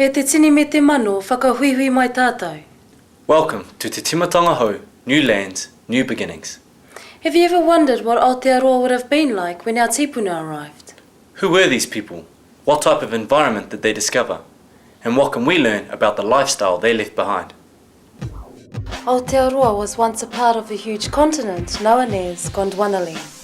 He te tini me te mano whakahuihui mai tātou. Welcome to Te Timatanga Hou, New Lands, New Beginnings. Have you ever wondered what Aotearoa would have been like when our tipuna arrived? Who were these people? What type of environment did they discover? And what can we learn about the lifestyle they left behind? Aotearoa was once a part of a huge continent known as Gondwanaland.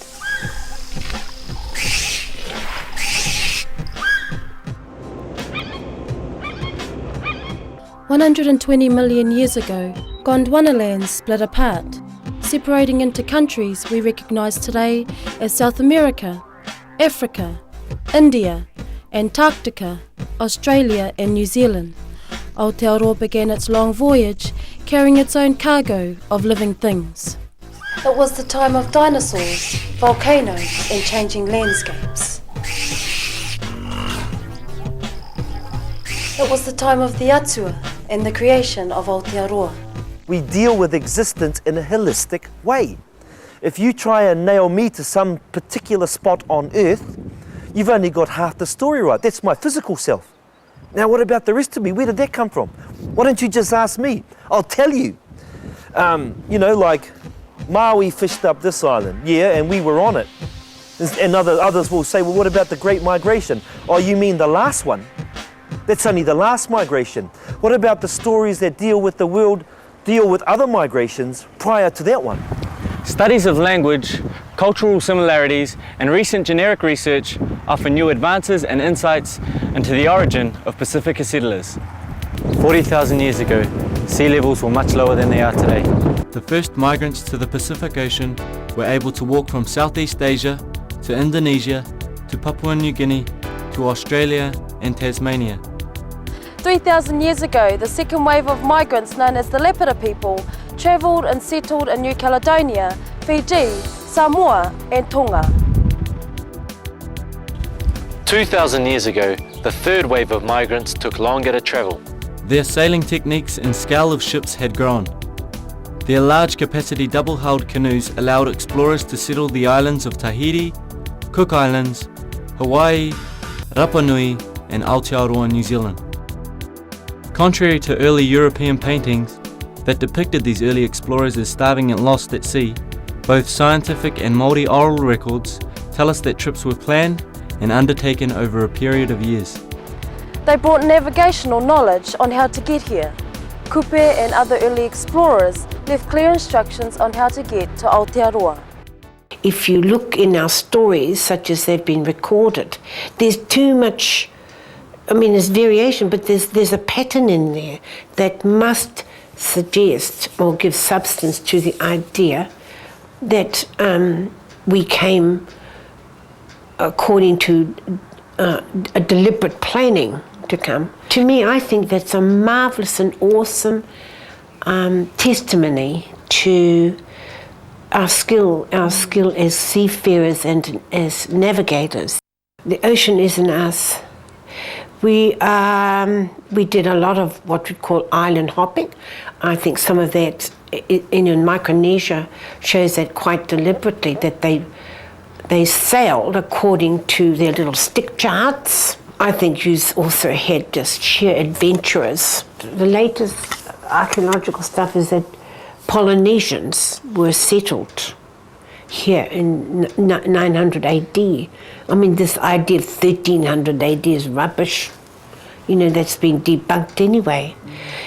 "120 million years ago, Gondwanaland split apart, separating into countries we recognise today as South America, Africa, India, Antarctica, Australia and New Zealand. Aotearoa began its long voyage carrying its own cargo of living things. It was the time of dinosaurs, volcanoes and changing landscapes. It was the time of the Atua and the creation of Aotearoa. We deal with existence in a holistic way. If you try and nail me to some particular spot on Earth, you've only got half the story right. That's my physical self. Now what about the rest of me? Where did that come from? Why don't you just ask me? I'll tell you. Like Maui fished up this island, yeah, and we were on it. And others will say, well, what about the Great Migration? Oh, you mean the last one? That's only the last migration. What about the stories that deal with the world, deal with other migrations prior to that one? Studies of language, cultural similarities, and recent generic research offer new advances and insights into the origin of Pacifica settlers. 40,000 years ago, sea levels were much lower than they are today. The first migrants to the Pacific Ocean were able to walk from Southeast Asia to Indonesia to Papua New Guinea to Australia and Tasmania. 3,000 years ago, the second wave of migrants known as the Lepida people travelled and settled in New Caledonia, Fiji, Samoa and Tonga. 2,000 years ago, the third wave of migrants took longer to travel. Their sailing techniques and scale of ships had grown. Their large capacity double-hulled canoes allowed explorers to settle the islands of Tahiti, Cook Islands, Hawaii, Rapa Nui and Aotearoa, New Zealand. Contrary to early European paintings that depicted these early explorers as starving and lost at sea, both scientific and Māori oral records tell us that trips were planned and undertaken over a period of years. They brought navigational knowledge on how to get here. Kupe and other early explorers left clear instructions on how to get to Aotearoa. If you look in our stories, such as they've been recorded, there's too much, there's variation, but there's a pattern in there that must suggest or give substance to the idea that we came according to a deliberate planning to come. To me, I think that's a marvellous and awesome testimony to our skill as seafarers and as navigators. The ocean isn't us. We did a lot of what we call island hopping. I think some of that in Micronesia shows that quite deliberately, that they sailed according to their little stick charts. I think you also had just sheer adventurers. The latest archaeological stuff is that Polynesians were settled here in 900 AD. This idea of 1300 AD is rubbish. That's been debunked anyway.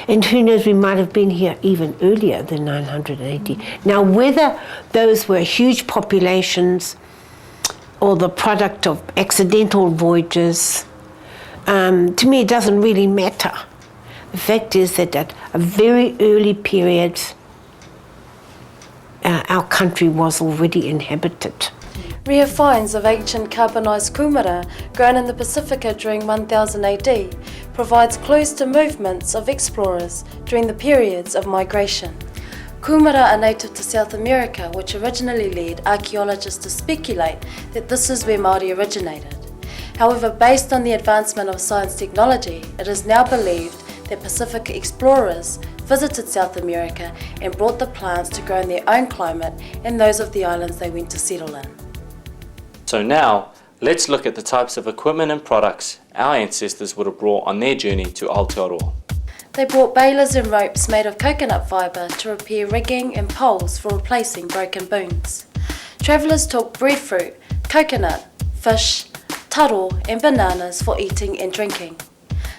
And who knows, we might have been here even earlier than 900 AD. Now, whether those were huge populations or the product of accidental voyages, to me it doesn't really matter. The fact is that at a very early period, our country was already inhabited. Rare finds of ancient carbonised kumara grown in the Pacifica during 1000 AD provides clues to movements of explorers during the periods of migration. Kumara are native to South America, which originally led archaeologists to speculate that this is where Māori originated. However, based on the advancement of science technology, it is now believed that Pacific explorers visited South America and brought the plants to grow in their own climate and those of the islands they went to settle in. So now, let's look at the types of equipment and products our ancestors would have brought on their journey to Aotearoa. They brought balers and ropes made of coconut fibre to repair rigging and poles for replacing broken booms. Travellers took breadfruit, coconut, fish, taro and bananas for eating and drinking.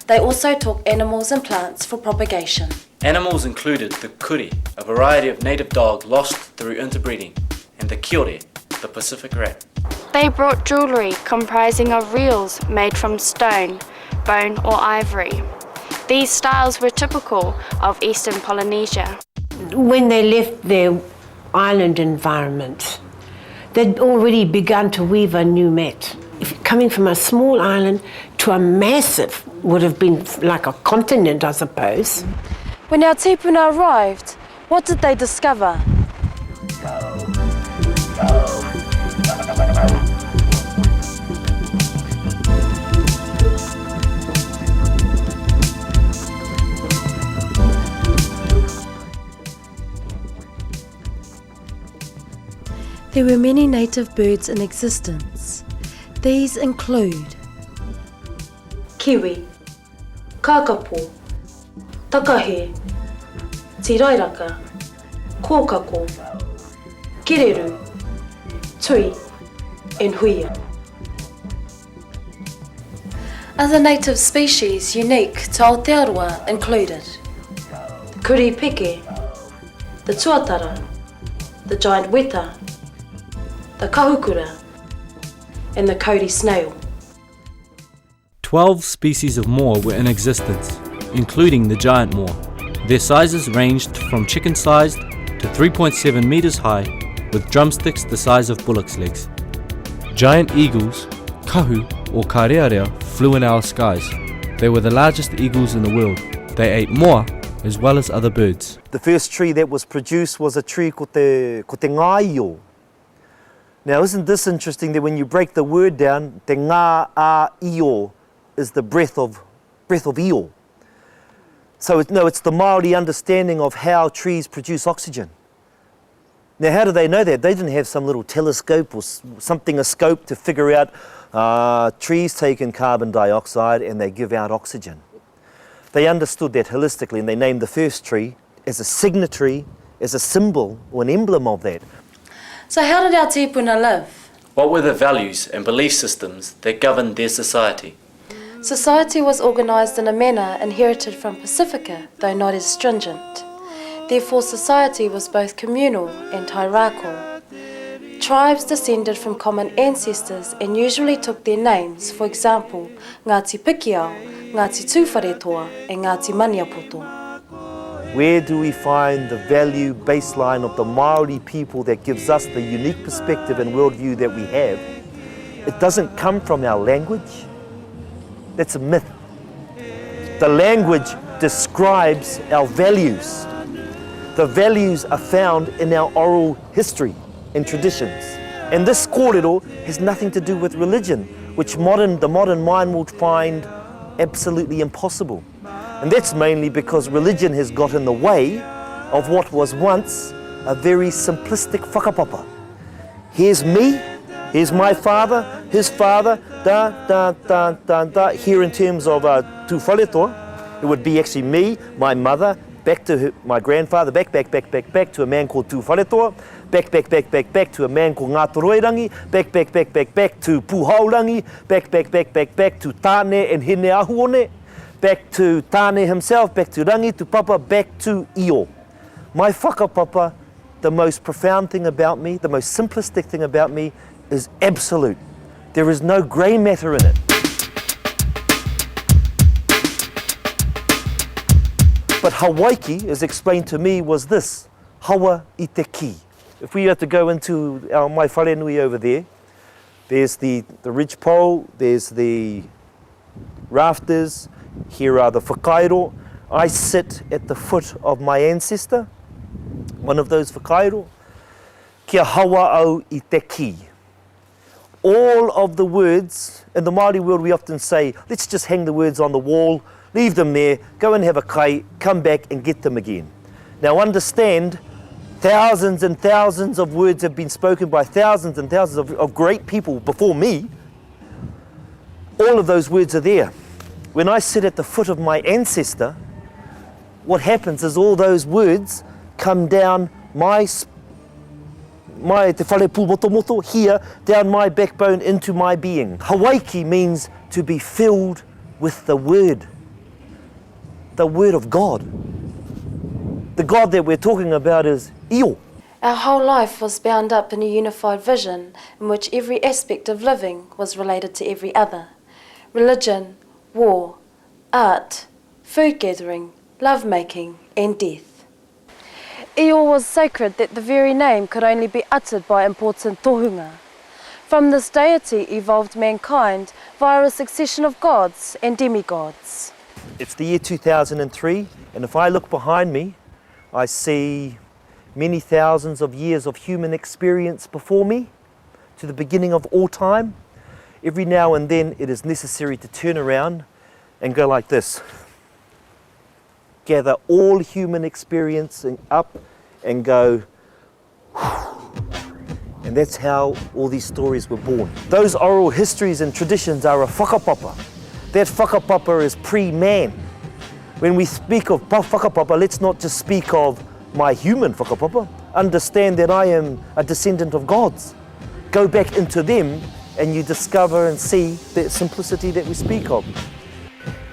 They also took animals and plants for propagation. Animals included the kuri, a variety of native dog lost through interbreeding, and the kiore, the Pacific rat. They brought jewellery comprising of reels made from stone, bone or ivory. These styles were typical of Eastern Polynesia. When they left their island environment, they'd already begun to weave a new mat. Coming from a small island to a massive, would have been like a continent, I suppose. When our tipuna arrived, what did they discover? There were many native birds in existence. These include kiwi, kakapo, takahe, tirairaka, kōkako, kereru, tui, and huia. Other native species unique to Aotearoa included the kuripeke, the tuatara, the giant weta, the kahukura, and the Cody snail. 12 species of moa were in existence, including the giant moa. Their sizes ranged from chicken-sized to 3.7 meters high, with drumsticks the size of bullocks' legs. Giant eagles, kahu or karearea, flew in our skies. They were the largest eagles in the world. They ate moa as well as other birds. The first tree that was produced was a tree ko te ngaio. Now, isn't this interesting that when you break the word down, te ngā a io is the breath of io. So it's the Māori understanding of how trees produce oxygen. Now, how do they know that? They didn't have some little telescope or something, a scope to figure out trees take in carbon dioxide and they give out oxygen. They understood that holistically and they named the first tree as a signatory, as a symbol or an emblem of that. So how did our tipuna live? What were the values and belief systems that governed their society? Society was organised in a manner inherited from Pacifica, though not as stringent. Therefore, society was both communal and hierarchical. Tribes descended from common ancestors and usually took their names, for example, Ngāti Pikiao, Ngāti Tūwharetoa, and Ngāti Maniapoto. Where do we find the value baseline of the Māori people that gives us the unique perspective and worldview that we have? It doesn't come from our language. That's a myth. The language describes our values. The values are found in our oral history and traditions. And this kōrero has nothing to do with religion, which the modern mind will find absolutely impossible. And that's mainly because religion has got in the way of what was once a very simplistic whakapapa. Here's me, here's my father, his father, Here in terms of tūwharetoa, it would be actually me, my mother, back to my grandfather, back to a man called tūwharetoa, back to a man called Ngātoroirangi, back to Pūhaurangi, back to Tāne and Hene Ahuone, back to Tāne himself, back to Rangi, to Papa, back to Io. My whakapapa, the most profound thing about me, the most simplistic thing about me is absolute. There is no grey matter in it. But Hawaiki, as explained to me, was this, hawa i te ki. If we had to go into my wharenui over there, there's the ridgepole, there's the rafters, here are the whakairo. I sit at the foot of my ancestor, one of those whakairo. Kia hawa au i te ki. All of the words, in the Māori world we often say, let's just hang the words on the wall, leave them there, go and have a kai, come back and get them again. Now understand, thousands and thousands of words have been spoken by thousands and thousands of great people before me. all of those words are there. When I sit at the foot of my ancestor, what happens is all those words come down my te whare pūmotomoto here, down my backbone into my being. Hawaiki means to be filled with the Word of God. The God that we're talking about is Io. Our whole life was bound up in a unified vision in which every aspect of living was related to every other. Religion, war, art, food gathering, love-making and death. Io was sacred that the very name could only be uttered by important tohunga. From this deity evolved mankind via a succession of gods and demigods. It's the year 2003, and if I look behind me, I see many thousands of years of human experience before me, to the beginning of all time. Every now and then it is necessary to turn around and go like this. Gather all human experience up and go, and that's how all these stories were born. Those oral histories and traditions are a whakapapa. That whakapapa is pre-man. When we speak of whakapapa, let's not just speak of my human whakapapa. Understand that I am a descendant of God's. Go back into them and you discover and see the simplicity that we speak of.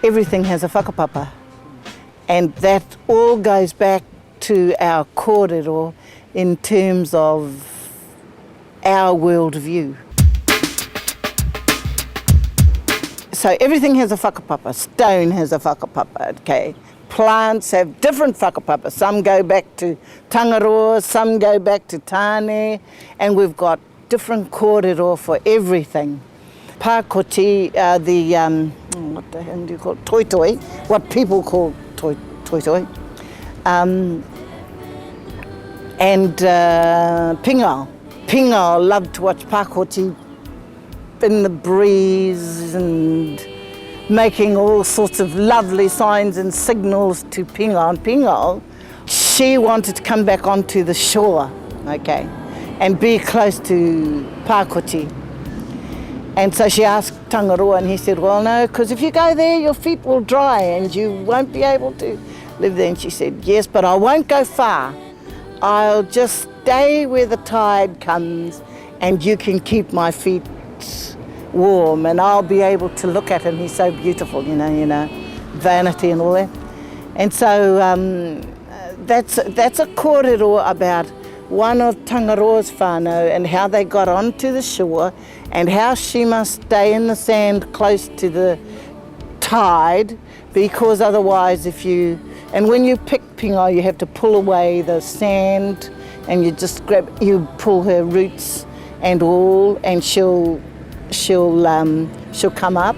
Everything has a whakapapa, and that all goes back to our kōrero in terms of our worldview. So everything has a whakapapa. Stone has a whakapapa, okay? Plants have different whakapapas. Some go back to Tangaroa, some go back to Tāne, and we've got different kōrero for everything. Pākoti, what the hell do you call it? Toitoi, what people call toitoi. And Pingao. Pingao loved to watch Pākoti in the breeze and making all sorts of lovely signs and signals to Pingao. And Pingao, she wanted to come back onto the shore, okay, and be close to Pākoti. And so she asked Tangaroa, and he said, well, no, because if you go there, your feet will dry and you won't be able to live there. And she said, yes, but I won't go far. I'll just stay where the tide comes and you can keep my feet warm and I'll be able to look at him. He's so beautiful, you know, vanity and all that. And so that's a kōrero about one of Tangaroa's whānau and how they got onto the shore and how she must stay in the sand close to the tide, because otherwise and when you pick Pingao, you have to pull away the sand and you just you pull her roots and all, and she'll come up.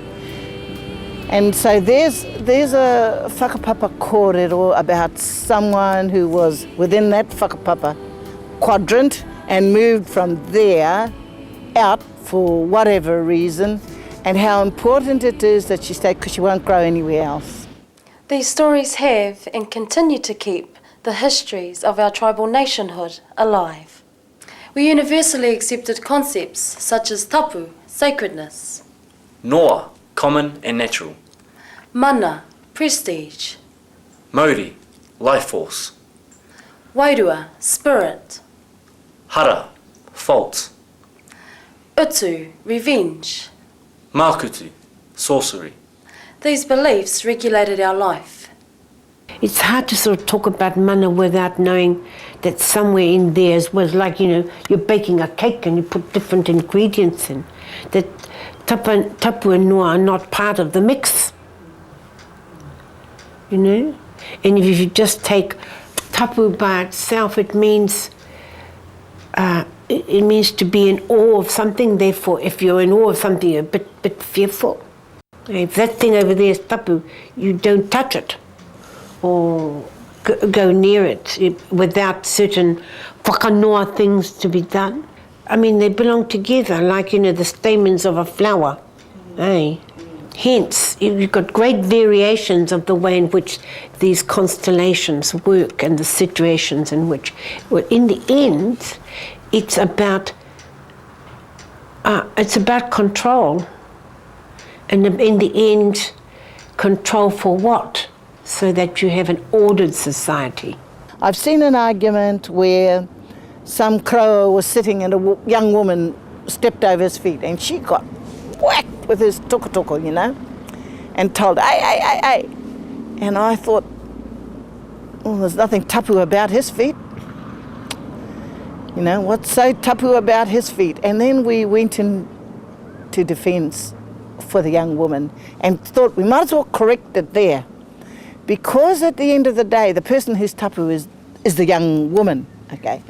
And so there's a whakapapa kōrero about someone who was within that whakapapa quadrant and moved from there out for whatever reason, and how important it is that she stayed because she won't grow anywhere else. These stories have and continue to keep the histories of our tribal nationhood alive. We universally accepted concepts such as tapu, sacredness, Noa, common and natural, mana, prestige, Mauri, life force, wairua, spirit, Hara, fault, utu, revenge. Makutu, sorcery. These beliefs regulated our life. It's hard to sort of talk about mana without knowing that somewhere in there as well, like, you're baking a cake and you put different ingredients in, that tapu and noa are not part of the mix, And if you just take tapu by itself, it means to be in awe of something. Therefore, if you're in awe of something, you're a bit fearful. If that thing over there is tapu, you don't touch it or go near it without certain whakanoa things to be done. I mean, they belong together, like, the stamens of a flower. Hence, you've got great variations of the way in which these constellations work and the situations in which, well, in the end, it's about control. And in the end, control for what? So that you have an ordered society. I've seen an argument where some crow was sitting and a young woman stepped over his feet and she got whacked with his toko, you know, and told, hey. And I thought, well, there's nothing tapu about his feet. You know, what's so tapu about his feet? And then we went into defence for the young woman and thought we might as well correct it there. Because at the end of the day, the person who's tapu is the young woman, okay?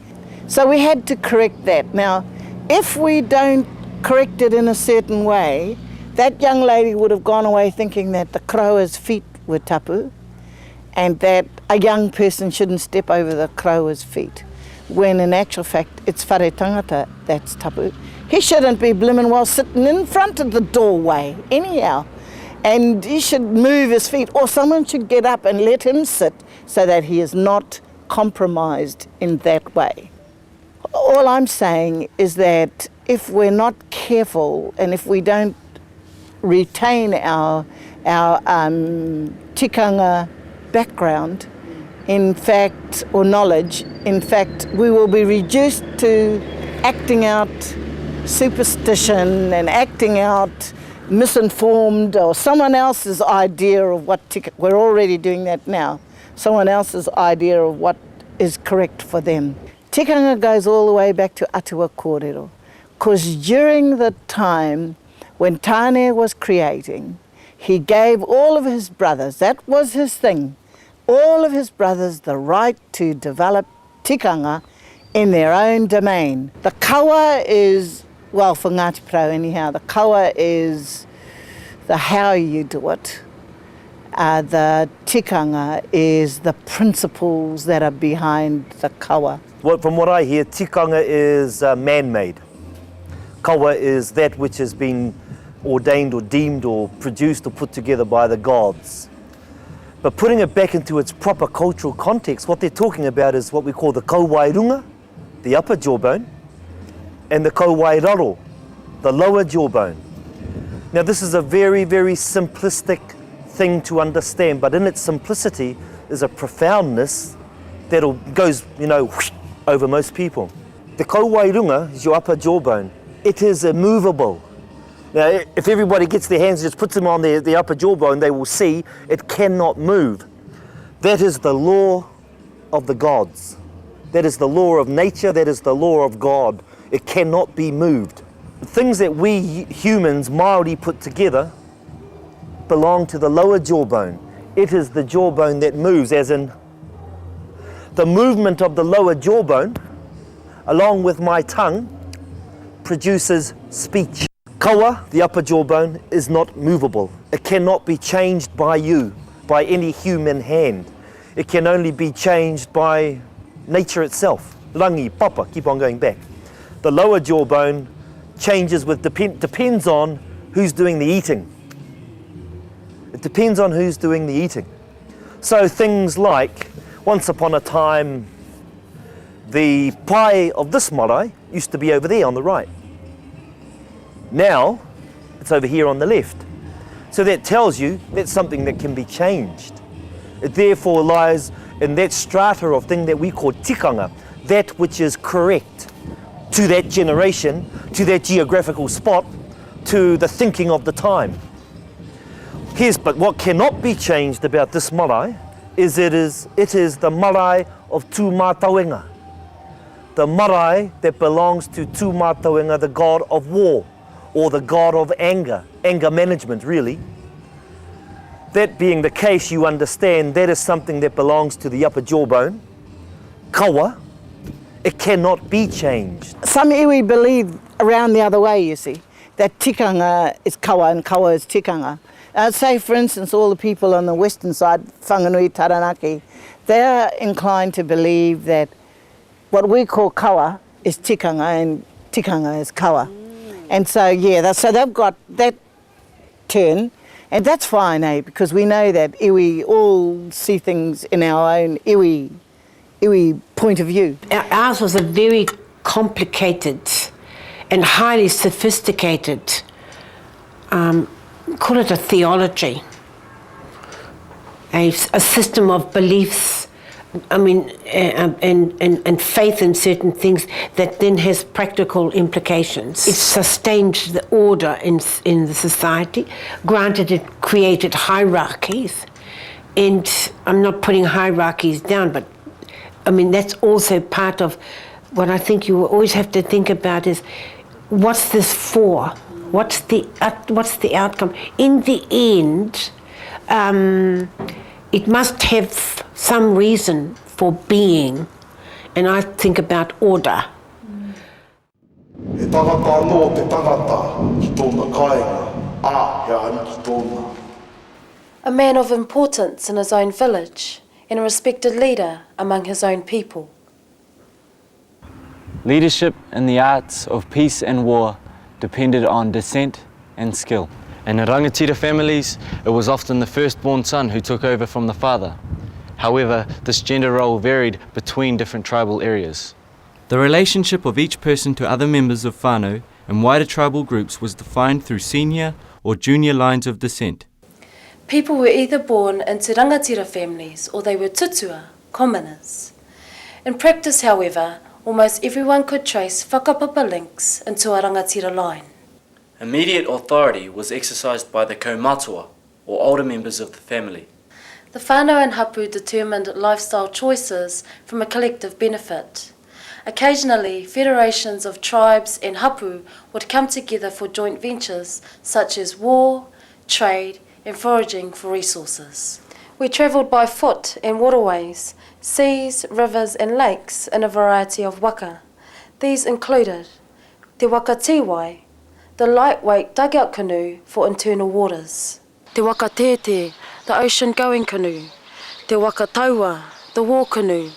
So we had to correct that. Now, if we don't correct it in a certain way, that young lady would have gone away thinking that the crower's feet were tapu and that a young person shouldn't step over the crower's feet, when in actual fact it's whare tangata that's tapu. He shouldn't be blimmin' well sitting in front of the doorway anyhow. And he should move his feet, or someone should get up and let him sit so that he is not compromised in that way. All I'm saying is that if we're not careful and if we don't retain our tikanga background, in fact, or knowledge, in fact, we will be reduced to acting out superstition and acting out misinformed or someone else's idea of what we're already doing that now, someone else's idea of what is correct for them. Tikanga goes all the way back to Atua Kōrero, because during the time when Tāne was creating, he gave all of his brothers, that was his thing, all of his brothers the right to develop tikanga in their own domain. The kawa is, well, for Ngāti Porou anyhow, the kawa is the how you do it. The tikanga is the principles that are behind the kawa. Well, from what I hear, tikanga is man-made. Kawa is that which has been ordained or deemed or produced or put together by the gods. But putting it back into its proper cultural context, what they're talking about is what we call the kauwairunga, the upper jawbone, and the kauwairaro, the lower jawbone. Now this is a very, very simplistic thing to understand, but in its simplicity is a profoundness that goes, you know, over most people. The kauwairunga is your upper jawbone. It is immovable. Now, if everybody gets their hands and just puts them on their upper jawbone, they will see it cannot move. That is the law of the gods. That is the law of nature. That is the law of God. It cannot be moved. The things that we humans, Māori, put together belong to the lower jawbone. It is the jawbone that moves, as in the movement of the lower jawbone, along with my tongue, produces speech. Kawa, the upper jawbone, is not movable. It cannot be changed by you, by any human hand. It can only be changed by nature itself. Rangi, papa, keep on going back. The lower jawbone changes with, depends on who's doing the eating. It depends on who's doing the eating. So things like, once upon a time, the pai of this marae used to be over there on the right. Now, it's over here on the left. So that tells you that's something that can be changed. It therefore lies in that strata of thing that we call tikanga, that which is correct to that generation, to that geographical spot, to the thinking of the time. But what cannot be changed about this marae is it is the marae of Timatanga, the marae that belongs to Timatanga, the god of war, or the god of anger management really. That being the case, you understand that is something that belongs to the upper jawbone, kawa. It cannot be changed. Some iwi believe around the other way, you see, that tikanga is kawa and kawa is tikanga. Say, for instance, all the people on the western side, Whanganui, Taranaki, they're inclined to believe that what we call kawa is tikanga and tikanga is kawa. And so, yeah, so they've got that turn, and that's fine, because we know that iwi all see things in our own iwi point of view. Ours was a very complicated and highly sophisticated call it a theology, a system of beliefs, and faith in certain things that then has practical implications. It sustained the order in the society. Granted, it created hierarchies, and I'm not putting hierarchies down, but that's also part of what I think you always have to think about is, what's this for? What's the outcome? In the end, it must have some reason for being, and I think about order. He tangata anō te tangata ki tōna kāinga, he ani ki tōna. A man of importance in his own village and a respected leader among his own people. Leadership in the arts of peace and war depended on descent and skill. In the rangatira families, it was often the firstborn son who took over from the father. However, this gender role varied between different tribal areas. The relationship of each person to other members of whānau and wider tribal groups was defined through senior or junior lines of descent. People were either born into rangatira families or they were tutua, commoners. In practice, however, almost everyone could trace whakapapa links into a rangatira line. Immediate authority was exercised by the kaumatua, or older members of the family. The whānau and hapu determined lifestyle choices from a collective benefit. Occasionally, federations of tribes and hapu would come together for joint ventures such as war, trade, and foraging for resources. We travelled by foot and waterways, seas, rivers and lakes in a variety of waka. These included te waka tiwai, the lightweight dugout canoe for internal waters, te waka tete, the ocean-going canoe, te waka taua, the war canoe,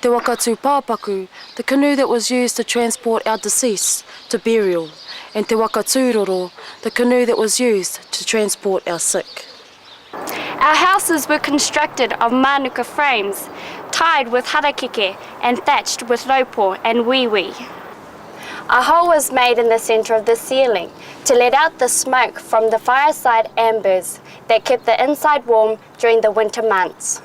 te waka tūpāpaku, the canoe that was used to transport our deceased to burial, and te waka tūroro, the canoe that was used to transport our sick. Our houses were constructed of manuka frames, tied with harakeke and thatched with lopo and wiwi. A hole was made in the centre of the ceiling to let out the smoke from the fireside embers that kept the inside warm during the winter months.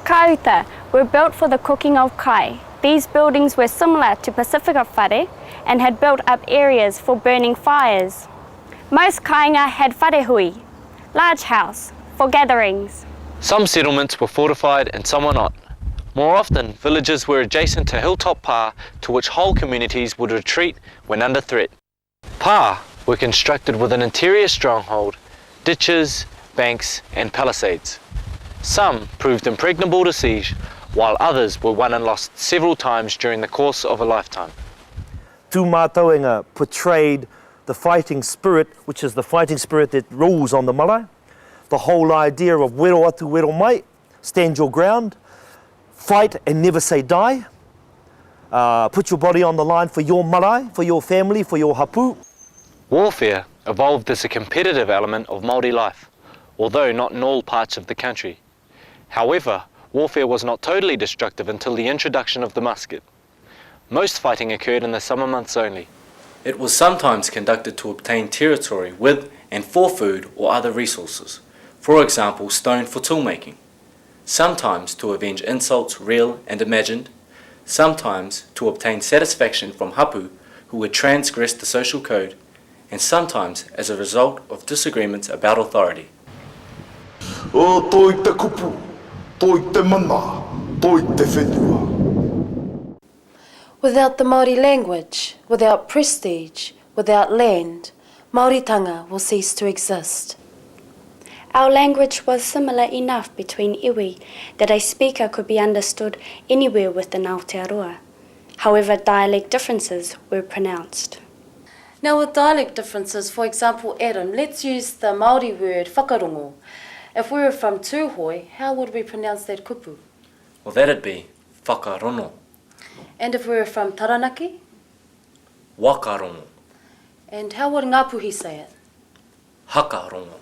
Kauta were built for the cooking of kai. These buildings were similar to Pacifica whare and had built up areas for burning fires. Most kāinga had wharehui, large house, for gatherings. Some settlements were fortified and some were not. More often, villages were adjacent to hilltop pā to which whole communities would retreat when under threat. Pā were constructed with an interior stronghold, ditches, banks and palisades. Some proved impregnable to siege, while others were won and lost several times during the course of a lifetime. Timatanga portrayed the fighting spirit, which is the fighting spirit that rules on the marae. The whole idea of wero atu wero mai, stand your ground, fight and never say die. Put your body on the line for your marae, for your family, for your hapu. Warfare evolved as a competitive element of Māori life, although not in all parts of the country. However, warfare was not totally destructive until the introduction of the musket. Most fighting occurred in the summer months only. It was sometimes conducted to obtain territory with and for food or other resources, for example stone for tool making, sometimes to avenge insults real and imagined, sometimes to obtain satisfaction from hapu who had transgressed the social code, and sometimes as a result of disagreements about authority. O toi te kupu, toi te mana, toi te whenua. Without the Māori language, without prestige, without land, Māoritanga will cease to exist. Our language was similar enough between iwi that a speaker could be understood anywhere within Aotearoa. However, dialect differences were pronounced. Now with dialect differences, for example, Adam, let's use the Māori word whakarongo. If we were from Tūhoi, how would we pronounce that kupu? Well, that'd be whakarono, And if we were from Taranaki? wakarono, And how would Ngāpuhi say it? hakarono.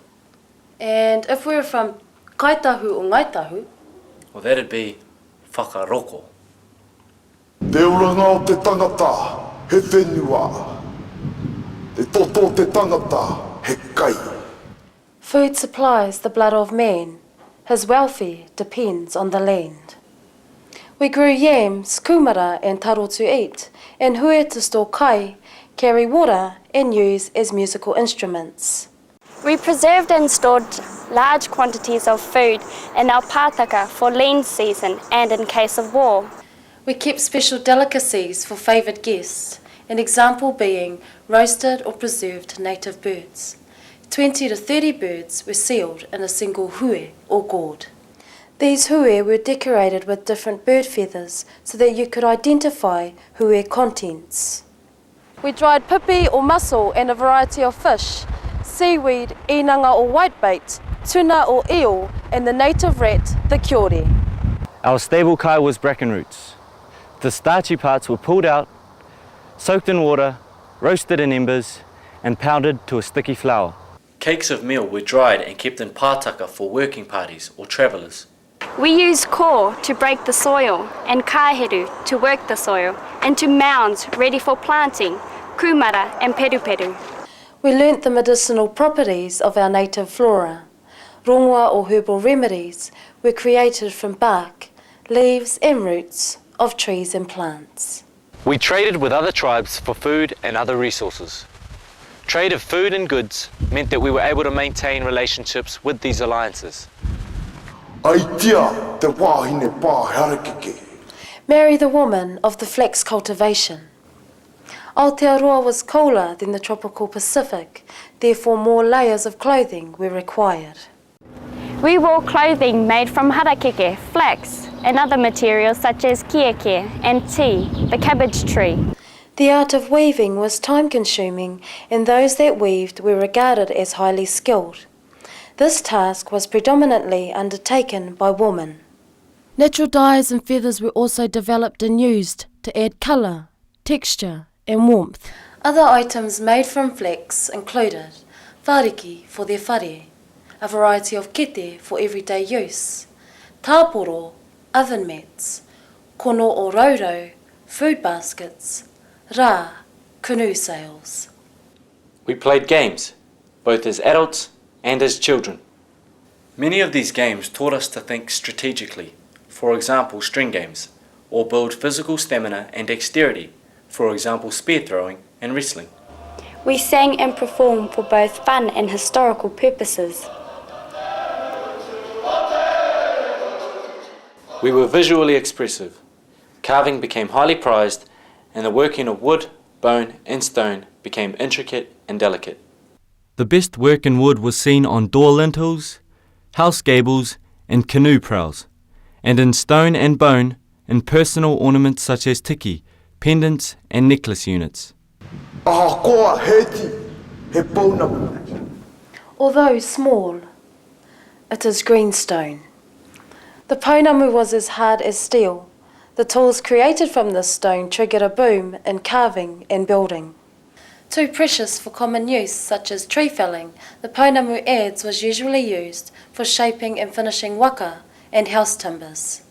And if we were from Kaitahu or Ngaitahu? Well, that'd be whakaroko. Te uranga o te tangata, he whenua. Te toto o te tangata, he kai. Food supplies the blood of man. His welfare depends on the land. We grew yams, kumara and taro to eat, and hui to store kai, carry water and use as musical instruments. We preserved and stored large quantities of food in our pātaka for lean season and in case of war. We kept special delicacies for favoured guests, an example being roasted or preserved native birds. 20 to 30 birds were sealed in a single hui or gourd. These hui were decorated with different bird feathers so that you could identify hui contents. We dried pipi or mussel and a variety of fish, seaweed, inanga or whitebait, tuna or eel, and the native rat, the kiore. Our stable kai was bracken roots. The starchy parts were pulled out, soaked in water, roasted in embers, and pounded to a sticky flour. Cakes of meal were dried and kept in pātaka for working parties or travellers. We used core to break the soil and kāheru to work the soil into mounds ready for planting, kumara and peru. We learnt the medicinal properties of our native flora. Rongoa or herbal remedies were created from bark, leaves and roots of trees and plants. We traded with other tribes for food and other resources. Trade of food and goods meant that we were able to maintain relationships with these alliances. Aitia te wāhine pā harakeke. Marry the woman of the flax cultivation. Aotearoa was colder than the tropical Pacific, therefore more layers of clothing were required. We wore clothing made from harakeke, flax, and other materials such as kieke and tea, the cabbage tree. The art of weaving was time-consuming, and those that weaved were regarded as highly skilled. This task was predominantly undertaken by women. Natural dyes and feathers were also developed and used to add colour, texture and warmth. Other items made from flax included whariki for their whare, a variety of kete for everyday use, tāporo, oven mats, kono o raurau, food baskets, rā, canoe sails. We played games, both as adults and as children. Many of these games taught us to think strategically, for example string games, or build physical stamina and dexterity, for example spear throwing and wrestling. We sang and performed for both fun and historical purposes. We were visually expressive. Carving became highly prized, and the working of wood, bone and stone became intricate and delicate. The best work in wood was seen on door lintels, house gables and canoe prows, and in stone and bone in personal ornaments such as tiki, pendants and necklace units. Aha koa heti, he pounamu. Although small, it is greenstone. The pounamu was as hard as steel. The tools created from this stone triggered a boom in carving and building. Too precious for common use, such as tree felling, the pounamu adze was usually used for shaping and finishing waka and house timbers.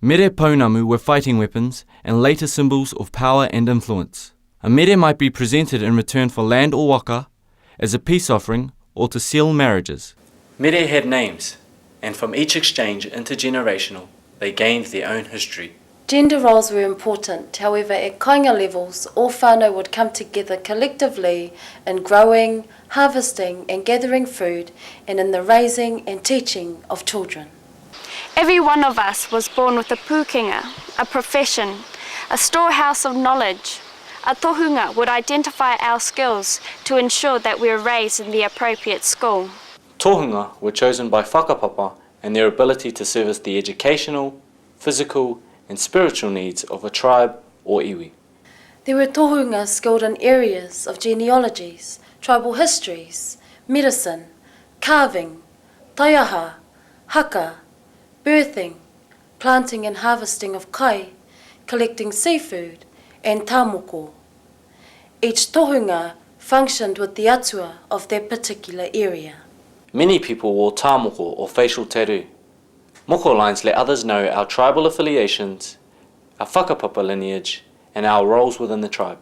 Mere pounamu were fighting weapons and later symbols of power and influence. A mere might be presented in return for land or waka, as a peace offering, or to seal marriages. Mere had names, and from each exchange intergenerational, they gained their own history. Gender roles were important, however at kainga levels, all whānau would come together collectively in growing, harvesting and gathering food, and in the raising and teaching of children. Every one of us was born with a pukenga, a profession, a storehouse of knowledge. A tohunga would identify our skills to ensure that we were raised in the appropriate school. Tohunga were chosen by whakapapa and their ability to service the educational, physical and spiritual needs of a tribe or iwi. There were tohunga skilled in areas of genealogies, tribal histories, medicine, carving, taiaha, haka, birthing, planting and harvesting of kai, collecting seafood, and tāmoko. Each tohunga functioned with the atua of their particular area. Many people wore tāmoko or facial tattoo. Moko lines let others know our tribal affiliations, our whakapapa lineage, and our roles within the tribe.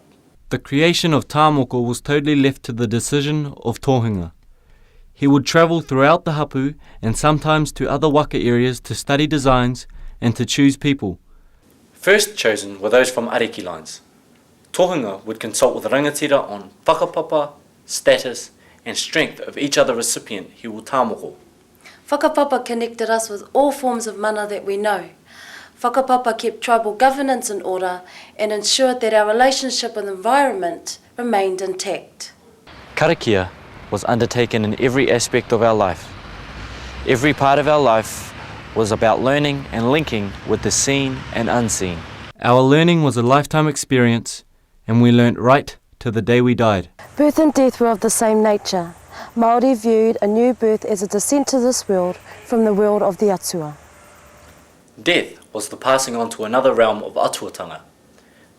The creation of tāmoko was totally left to the decision of tohunga. He would travel throughout the hapu and sometimes to other waka areas to study designs and to choose people. First chosen were those from ariki lines. Tohunga would consult with rangatira on whakapapa, status and strength of each other recipient he will tāmoko. Whakapapa connected us with all forms of mana that we know. Whakapapa kept tribal governance in order and ensured that our relationship with the environment remained intact. Karakia was undertaken in every aspect of our life. Every part of our life was about learning and linking with the seen and unseen. Our learning was a lifetime experience, and we learnt right to the day we died. Birth and death were of the same nature. Māori viewed a new birth as a descent to this world from the world of the atua. Death was the passing on to another realm of atuatanga.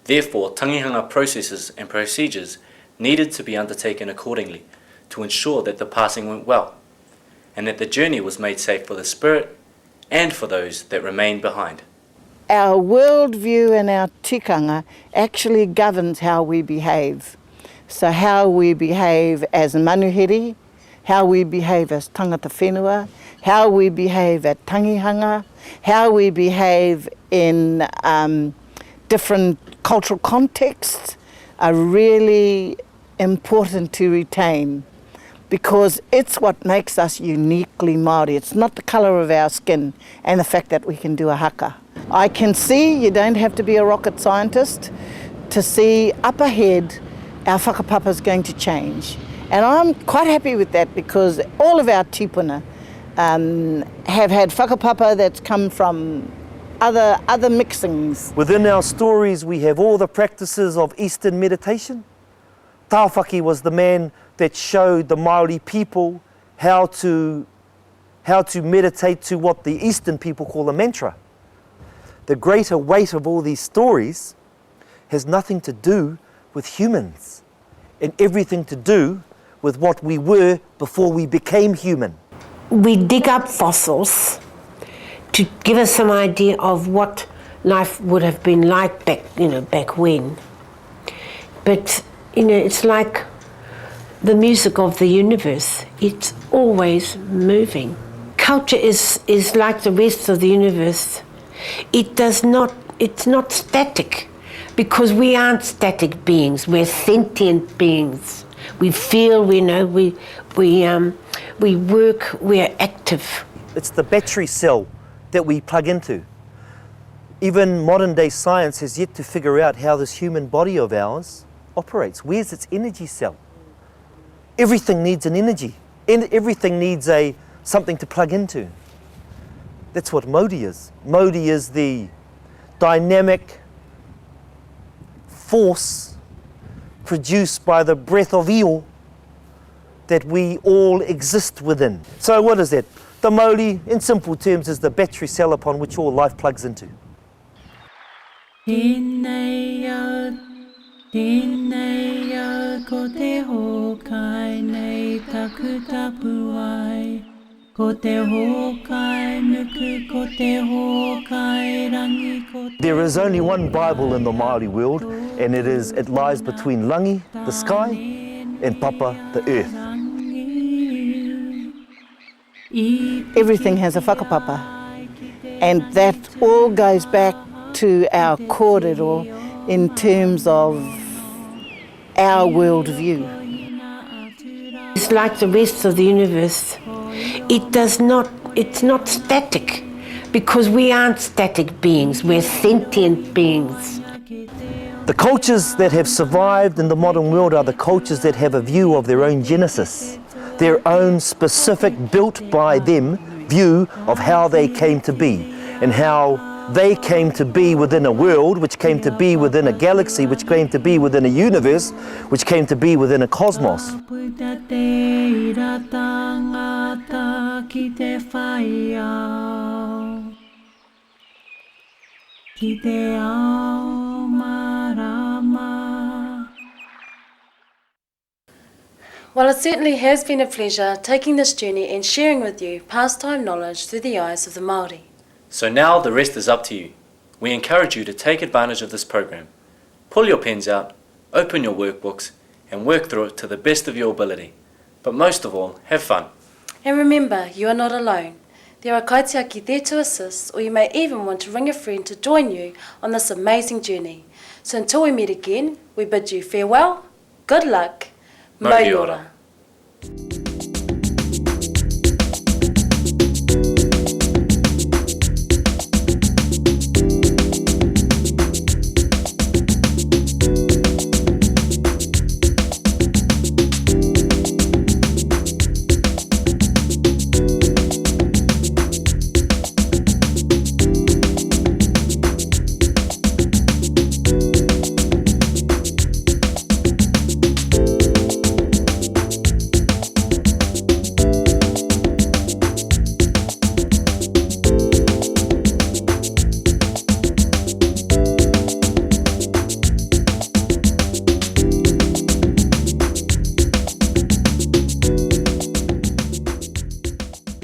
Therefore, tangihanga processes and procedures needed to be undertaken accordingly to ensure that the passing went well, and that the journey was made safe for the spirit and for those that remained behind. Our worldview and our tikanga actually governs how we behave. So how we behave as manuhiri, how we behave as tangata whenua, how we behave at tangihanga, how we behave in different cultural contexts are really important to retain, because it's what makes us uniquely Māori. It's not the colour of our skin and the fact that we can do a haka. I can see, you don't have to be a rocket scientist to see up ahead our whakapapa is going to change. And I'm quite happy with that, because all of our tipuna have had whakapapa that's come from other mixings. Within our stories, we have all the practices of Eastern meditation. Tāwhaki was the man that showed the Māori people how to meditate to what the Eastern people call a mantra. The greater weight of all these stories has nothing to do with humans and everything to do with what we were before we became human. We dig up fossils to give us some idea of what life would have been like back when. But it's like the music of the universe. It's always moving. Culture is like the rest of the universe. It's not static, because we aren't static beings. We're sentient beings. We feel, we know, we work, we're active. It's the battery cell that we plug into. Even modern day science has yet to figure out how this human body of ours operates. Where's its energy cell? Everything needs an energy. Everything needs something to plug into. That's what Modi is. Modi is the dynamic force produced by the breath of Io that we all exist within. So what is that? The Māori, in simple terms, is the battery cell upon which all life plugs into. There is only one Bible in the Māori world, and it lies between Langi, the sky, and Papa, the earth. Everything has a whakapapa, and that all goes back to our kōrero in terms of our worldview. It's like the rest of the universe. It's not static, because we aren't static beings, we're sentient beings. The cultures that have survived in the modern world are the cultures that have a view of their own genesis, their own specific, built by them, view of how they came to be, and how they came to be within a world, which came to be within a galaxy, which came to be within a universe, which came to be within a cosmos. Well, it certainly has been a pleasure taking this journey and sharing with you pastime knowledge through the eyes of the Māori. So now the rest is up to you. We encourage you to take advantage of this program. Pull your pens out, open your workbooks, and work through it to the best of your ability. But most of all, have fun. And remember, you are not alone. There are kaitiaki there to assist, or you may even want to ring a friend to join you on this amazing journey. So until we meet again, we bid you farewell, good luck, Mō Mō ora.